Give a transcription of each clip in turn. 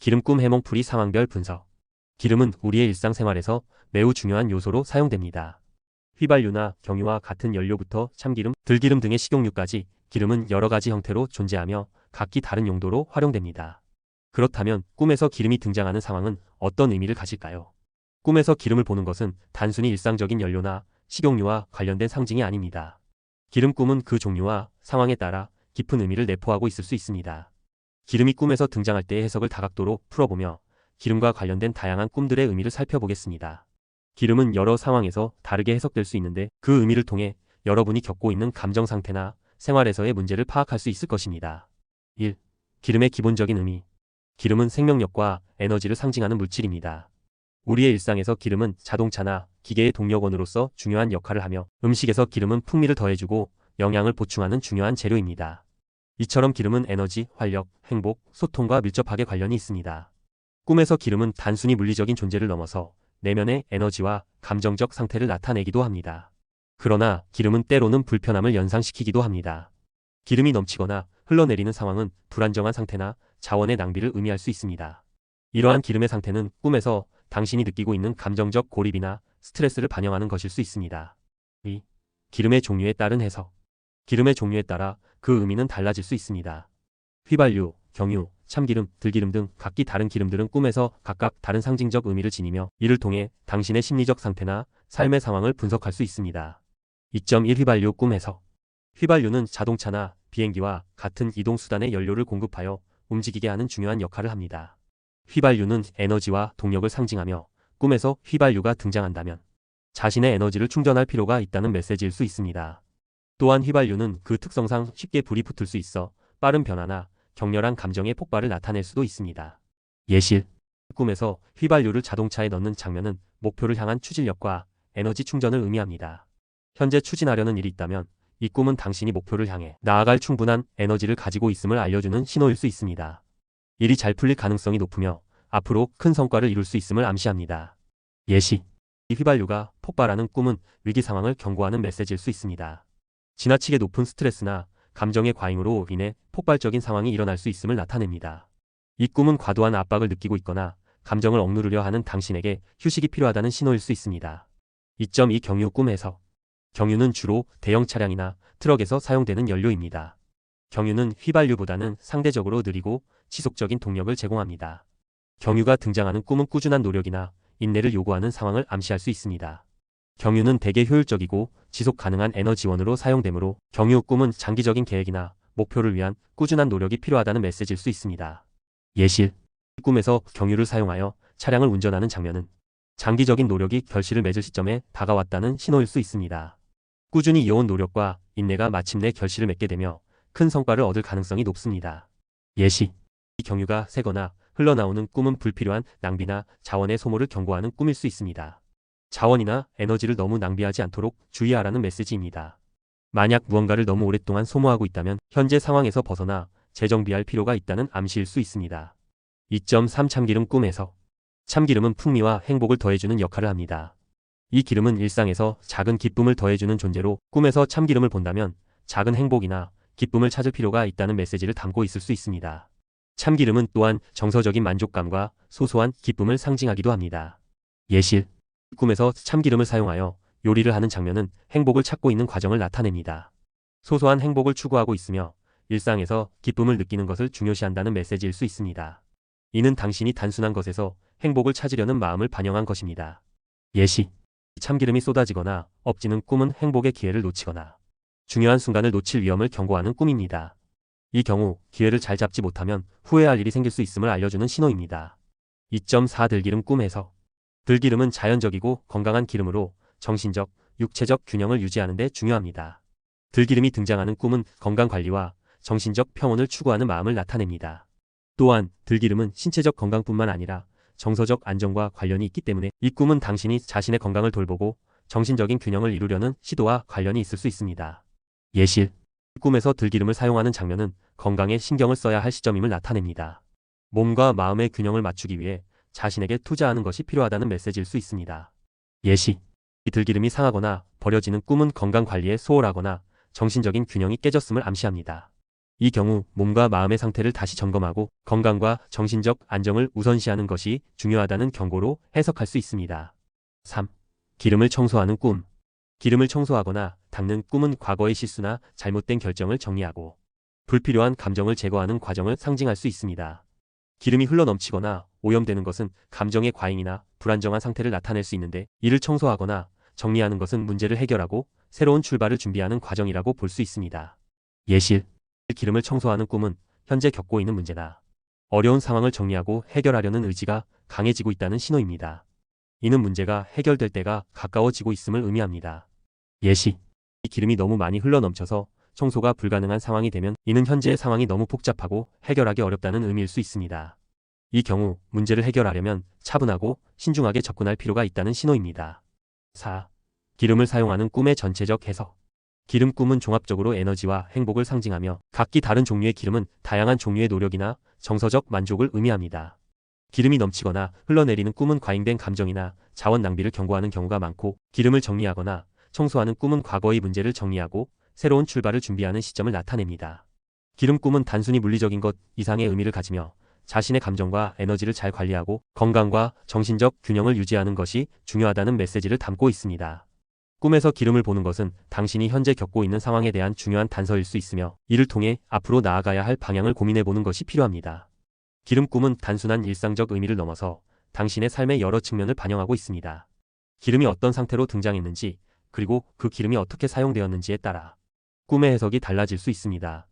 기름 꿈 해몽풀이 상황별 분석. 기름은 우리의 일상생활에서 매우 중요한 요소로 사용됩니다. 휘발유나 경유와 같은 연료부터 참기름, 들기름 등의 식용유까지 기름은 여러 가지 형태로 존재하며 각기 다른 용도로 활용됩니다. 그렇다면 꿈에서 기름이 등장하는 상황은 어떤 의미를 가질까요? 꿈에서 기름을 보는 것은 단순히 일상적인 연료나 식용유와 관련된 상징이 아닙니다. 기름 꿈은 그 종류와 상황에 따라 깊은 의미를 내포하고 있을 수 있습니다. 기름이 꿈에서 등장할 때의 해석을 다각도로 풀어보며 기름과 관련된 다양한 꿈들의 의미를 살펴보겠습니다. 기름은 여러 상황에서 다르게 해석될 수 있는데 그 의미를 통해 여러분이 겪고 있는 감정 상태나 생활에서의 문제를 파악할 수 있을 것입니다. 1. 기름의 기본적인 의미. 기름은 생명력과 에너지를 상징하는 물질입니다. 우리의 일상에서 기름은 자동차나 기계의 동력원으로서 중요한 역할을 하며 음식에서 기름은 풍미를 더해주고 영양을 보충하는 중요한 재료입니다. 이처럼 기름은 에너지, 활력, 행복, 소통과 밀접하게 관련이 있습니다. 꿈에서 기름은 단순히 물리적인 존재를 넘어서 내면의 에너지와 감정적 상태를 나타내기도 합니다. 그러나 기름은 때로는 불편함을 연상시키기도 합니다. 기름이 넘치거나 흘러내리는 상황은 불안정한 상태나 자원의 낭비를 의미할 수 있습니다. 이러한 기름의 상태는 꿈에서 당신이 느끼고 있는 감정적 고립이나 스트레스를 반영하는 것일 수 있습니다. 2. 기름의 종류에 따른 해석. 기름의 종류에 따라 그 의미는 달라질 수 있습니다. 휘발유, 경유, 참기름, 들기름 등 각기 다른 기름들은 꿈에서 각각 다른 상징적 의미를 지니며 이를 통해 당신의 심리적 상태나 삶의 상황을 분석할 수 있습니다. 2.1 휘발유 꿈 해석. 휘발유는 자동차나 비행기와 같은 이동수단의 연료를 공급하여 움직이게 하는 중요한 역할을 합니다. 휘발유는 에너지와 동력을 상징하며 꿈에서 휘발유가 등장한다면 자신의 에너지를 충전할 필요가 있다는 메시지일 수 있습니다. 또한 휘발유는 그 특성상 쉽게 불이 붙을 수 있어 빠른 변화나 격렬한 감정의 폭발을 나타낼 수도 있습니다. 예실. 꿈에서 휘발유를 자동차에 넣는 장면은 목표를 향한 추진력과 에너지 충전을 의미합니다. 현재 추진하려는 일이 있다면 이 꿈은 당신이 목표를 향해 나아갈 충분한 에너지를 가지고 있음을 알려주는 신호일 수 있습니다. 일이 잘 풀릴 가능성이 높으며 앞으로 큰 성과를 이룰 수 있음을 암시합니다. 예시. 이 휘발유가 폭발하는 꿈은 위기 상황을 경고하는 메시지일 수 있습니다. 지나치게 높은 스트레스나 감정의 과잉으로 인해 폭발적인 상황이 일어날 수 있음을 나타냅니다. 이 꿈은 과도한 압박을 느끼고 있거나 감정을 억누르려 하는 당신에게 휴식이 필요하다는 신호일 수 있습니다. 2.2 경유 꿈 해석. 경유는 주로 대형 차량이나 트럭에서 사용되는 연료입니다. 경유는 휘발유보다는 상대적으로 느리고 지속적인 동력을 제공합니다. 경유가 등장하는 꿈은 꾸준한 노력이나 인내를 요구하는 상황을 암시할 수 있습니다. 경유는 대개 효율적이고 지속 가능한 에너지원으로 사용되므로 경유 꿈은 장기적인 계획이나 목표를 위한 꾸준한 노력이 필요하다는 메시지일 수 있습니다. 예실. 꿈에서 경유를 사용하여 차량을 운전하는 장면은 장기적인 노력이 결실을 맺을 시점에 다가왔다는 신호일 수 있습니다. 꾸준히 이어온 노력과 인내가 마침내 결실을 맺게 되며 큰 성과를 얻을 가능성이 높습니다. 예시. 이 경유가 새거나 흘러나오는 꿈은 불필요한 낭비나 자원의 소모를 경고하는 꿈일 수 있습니다. 자원이나 에너지를 너무 낭비하지 않도록 주의하라는 메시지입니다. 만약 무언가를 너무 오랫동안 소모하고 있다면 현재 상황에서 벗어나 재정비할 필요가 있다는 암시일 수 있습니다. 2.3 참기름 꿈 해석. 참기름은 풍미와 행복을 더해주는 역할을 합니다. 이 기름은 일상에서 작은 기쁨을 더해주는 존재로 꿈에서 참기름을 본다면 작은 행복이나 기쁨을 찾을 필요가 있다는 메시지를 담고 있을 수 있습니다. 참기름은 또한 정서적인 만족감과 소소한 기쁨을 상징하기도 합니다. 예실. 꿈에서 참기름을 사용하여 요리를 하는 장면은 행복을 찾고 있는 과정을 나타냅니다. 소소한 행복을 추구하고 있으며 일상에서 기쁨을 느끼는 것을 중요시한다는 메시지일 수 있습니다. 이는 당신이 단순한 것에서 행복을 찾으려는 마음을 반영한 것입니다. 예시. 참기름이 쏟아지거나 엎지는 꿈은 행복의 기회를 놓치거나 중요한 순간을 놓칠 위험을 경고하는 꿈입니다. 이 경우 기회를 잘 잡지 못하면 후회할 일이 생길 수 있음을 알려주는 신호입니다. 2.4 들기름 꿈 해석. 들기름은 자연적이고 건강한 기름으로 정신적, 육체적 균형을 유지하는 데 중요합니다. 들기름이 등장하는 꿈은 건강관리와 정신적 평온을 추구하는 마음을 나타냅니다. 또한 들기름은 신체적 건강뿐만 아니라 정서적 안정과 관련이 있기 때문에 이 꿈은 당신이 자신의 건강을 돌보고 정신적인 균형을 이루려는 시도와 관련이 있을 수 있습니다. 예실. 꿈에서 들기름을 사용하는 장면은 건강에 신경을 써야 할 시점임을 나타냅니다. 몸과 마음의 균형을 맞추기 위해 자신에게 투자하는 것이 필요하다는 메시지일 수 있습니다. 예시. 이 들기름이 상하거나 버려지는 꿈은 건강관리에 소홀하거나 정신적인 균형이 깨졌음을 암시합니다. 이 경우 몸과 마음의 상태를 다시 점검하고 건강과 정신적 안정을 우선시하는 것이 중요하다는 경고로 해석할 수 있습니다. 3. 기름을 청소하는 꿈. 기름을 청소하거나 닦는 꿈은 과거의 실수나 잘못된 결정을 정리하고 불필요한 감정을 제거하는 과정을 상징할 수 있습니다. 기름이 흘러넘치거나 오염되는 것은 감정의 과잉이나 불안정한 상태를 나타낼 수 있는데, 이를 청소하거나 정리하는 것은 문제를 해결하고 새로운 출발을 준비하는 과정이라고 볼 수 있습니다. 예실. 기름을 청소하는 꿈은 현재 겪고 있는 문제나 어려운 상황을 정리하고 해결하려는 의지가 강해지고 있다는 신호입니다. 이는 문제가 해결될 때가 가까워지고 있음을 의미합니다. 예시. 이 기름이 너무 많이 흘러넘쳐서 청소가 불가능한 상황이 되면 이는 현재의 상황이 너무 복잡하고 해결하기 어렵다는 의미일 수 있습니다. 이 경우 문제를 해결하려면 차분하고 신중하게 접근할 필요가 있다는 신호입니다. 4. 기름을 사용하는 꿈의 전체적 해석. 기름 꿈은 종합적으로 에너지와 행복을 상징하며 각기 다른 종류의 기름은 다양한 종류의 노력이나 정서적 만족을 의미합니다. 기름이 넘치거나 흘러내리는 꿈은 과잉된 감정이나 자원 낭비를 경고하는 경우가 많고, 기름을 정리하거나 청소하는 꿈은 과거의 문제를 정리하고 새로운 출발을 준비하는 시점을 나타냅니다. 기름 꿈은 단순히 물리적인 것 이상의 의미를 가지며 자신의 감정과 에너지를 잘 관리하고 건강과 정신적 균형을 유지하는 것이 중요하다는 메시지를 담고 있습니다. 꿈에서 기름을 보는 것은 당신이 현재 겪고 있는 상황에 대한 중요한 단서일 수 있으며, 이를 통해 앞으로 나아가야 할 방향을 고민해 보는 것이 필요합니다. 기름 꿈은 단순한 일상적 의미를 넘어서 당신의 삶의 여러 측면을 반영하고 있습니다. 기름이 어떤 상태로 등장했는지, 그리고 그 기름이 어떻게 사용되었는지에 따라 꿈의 해석이 달라질 수 있습니다.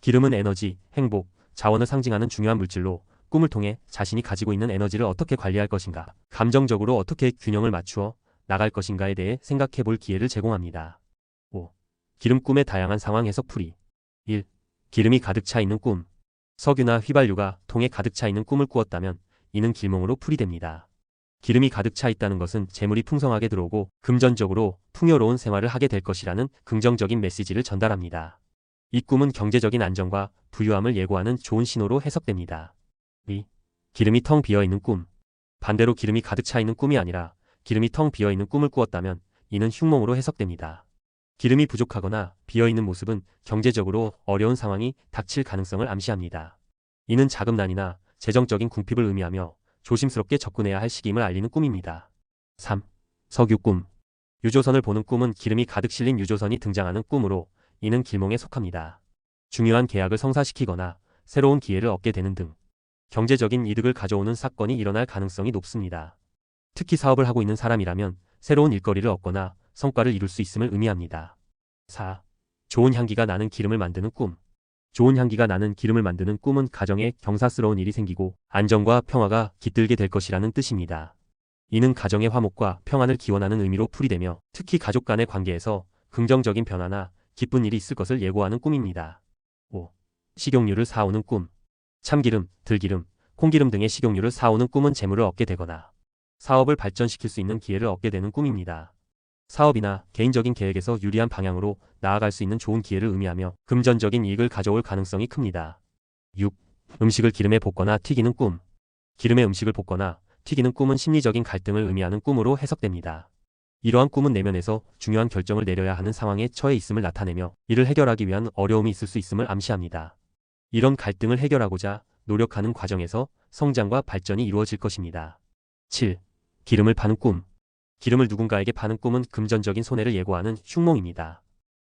기름은 에너지, 행복, 자원을 상징하는 중요한 물질로, 꿈을 통해 자신이 가지고 있는 에너지를 어떻게 관리할 것인가, 감정적으로 어떻게 균형을 맞추어 나갈 것인가에 대해 생각해 볼 기회를 제공합니다. 5. 기름 꿈의 다양한 상황 해석 풀이. 1. 기름이 가득 차 있는 꿈. 석유나 휘발유가 통에 가득 차 있는 꿈을 꾸었다면 이는 길몽으로 풀이됩니다. 기름이 가득 차 있다는 것은 재물이 풍성하게 들어오고 금전적으로 풍요로운 생활을 하게 될 것이라는 긍정적인 메시지를 전달합니다. 이 꿈은 경제적인 안정과 부유함을 예고하는 좋은 신호로 해석됩니다. 2. 기름이 텅 비어있는 꿈. 반대로 기름이 가득 차 있는 꿈이 아니라 기름이 텅 비어있는 꿈을 꾸었다면 이는 흉몽으로 해석됩니다. 기름이 부족하거나 비어있는 모습은 경제적으로 어려운 상황이 닥칠 가능성을 암시합니다. 이는 자금난이나 재정적인 궁핍을 의미하며 조심스럽게 접근해야 할 시기임을 알리는 꿈입니다. 3. 석유 꿈. 유조선을 보는 꿈은 기름이 가득 실린 유조선이 등장하는 꿈으로 이는 길몽에 속합니다. 중요한 계약을 성사시키거나 새로운 기회를 얻게 되는 등 경제적인 이득을 가져오는 사건이 일어날 가능성이 높습니다. 특히 사업을 하고 있는 사람이라면 새로운 일거리를 얻거나 성과를 이룰 수 있음을 의미합니다. 4. 좋은 향기가 나는 기름을 만드는 꿈. 좋은 향기가 나는 기름을 만드는 꿈은 가정에 경사스러운 일이 생기고 안정과 평화가 깃들게 될 것이라는 뜻입니다. 이는 가정의 화목과 평안을 기원하는 의미로 풀이되며 특히 가족 간의 관계에서 긍정적인 변화나 기쁜 일이 있을 것을 예고하는 꿈입니다. 5. 식용유를 사오는 꿈. 참기름, 들기름, 콩기름 등의 식용유를 사오는 꿈은 재물을 얻게 되거나 사업을 발전시킬 수 있는 기회를 얻게 되는 꿈입니다. 사업이나 개인적인 계획에서 유리한 방향으로 나아갈 수 있는 좋은 기회를 의미하며 금전적인 이익을 가져올 가능성이 큽니다. 6. 음식을 기름에 볶거나 튀기는 꿈. 기름에 음식을 볶거나 튀기는 꿈은 심리적인 갈등을 의미하는 꿈으로 해석됩니다. 이러한 꿈은 내면에서 중요한 결정을 내려야 하는 상황에 처해 있음을 나타내며 이를 해결하기 위한 어려움이 있을 수 있음을 암시합니다. 이런 갈등을 해결하고자 노력하는 과정에서 성장과 발전이 이루어질 것입니다. 7. 기름을 파는 꿈. 기름을 누군가에게 파는 꿈은 금전적인 손해를 예고하는 흉몽입니다.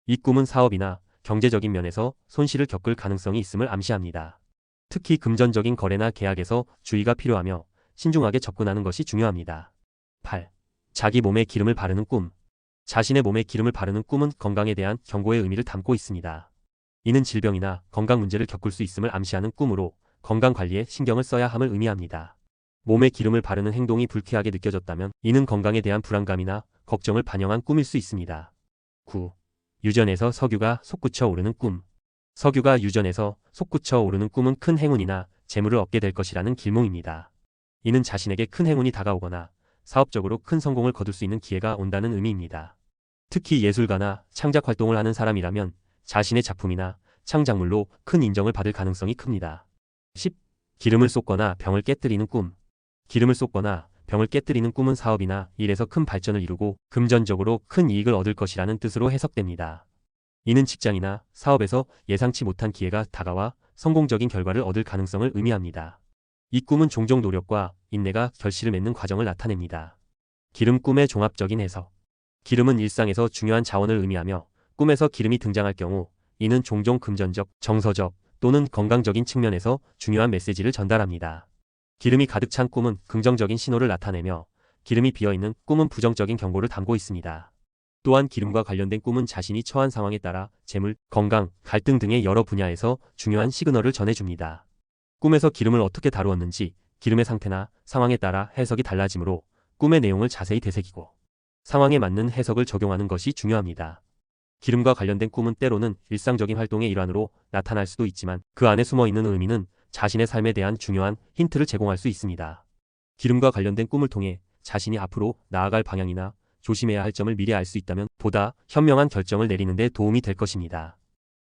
이 꿈은 사업이나 경제적인 면에서 손실을 겪을 가능성이 있음을 암시합니다. 특히 금전적인 거래나 계약에서 주의가 필요하며 신중하게 접근하는 것이 중요합니다. 8. 자기 몸에 기름을 바르는 꿈. 자신의 몸에 기름을 바르는 꿈은 건강에 대한 경고의 의미를 담고 있습니다. 이는 질병이나 건강 문제를 겪을 수 있음을 암시하는 꿈으로 건강 관리에 신경을 써야 함을 의미합니다. 몸에 기름을 바르는 행동이 불쾌하게 느껴졌다면 이는 건강에 대한 불안감이나 걱정을 반영한 꿈일 수 있습니다. 9. 유전에서 석유가 솟구쳐 오르는 꿈. 석유가 유전에서 솟구쳐 오르는 꿈은 큰 행운이나 재물을 얻게 될 것이라는 길몽입니다. 이는 자신에게 큰 행운이 다가오거나 사업적으로 큰 성공을 거둘 수 있는 기회가 온다는 의미입니다. 특히 예술가나 창작 활동을 하는 사람이라면 자신의 작품이나 창작물로 큰 인정을 받을 가능성이 큽니다. 10. 기름을 쏟거나 병을 깨뜨리는 꿈. 기름을 쏟거나 병을 깨뜨리는 꿈은 사업이나 일에서 큰 발전을 이루고 금전적으로 큰 이익을 얻을 것이라는 뜻으로 해석됩니다. 이는 직장이나 사업에서 예상치 못한 기회가 다가와 성공적인 결과를 얻을 가능성을 의미합니다. 이 꿈은 종종 노력과 인내가 결실을 맺는 과정을 나타냅니다. 기름 꿈의 종합적인 해석. 기름은 일상에서 중요한 자원을 의미하며 꿈에서 기름이 등장할 경우 이는 종종 금전적, 정서적 또는 건강적인 측면에서 중요한 메시지를 전달합니다. 기름이 가득 찬 꿈은 긍정적인 신호를 나타내며 기름이 비어있는 꿈은 부정적인 경고를 담고 있습니다. 또한 기름과 관련된 꿈은 자신이 처한 상황에 따라 재물, 건강, 갈등 등의 여러 분야에서 중요한 시그널을 전해줍니다. 꿈에서 기름을 어떻게 다루었는지 기름의 상태나 상황에 따라 해석이 달라지므로 꿈의 내용을 자세히 되새기고 상황에 맞는 해석을 적용하는 것이 중요합니다. 기름과 관련된 꿈은 때로는 일상적인 활동의 일환으로 나타날 수도 있지만 그 안에 숨어있는 의미는 자신의 삶에 대한 중요한 힌트를 제공할 수 있습니다. 기름과 관련된 꿈을 통해 자신이 앞으로 나아갈 방향이나 조심해야 할 점을 미리 알 수 있다면 보다 현명한 결정을 내리는 데 도움이 될 것입니다.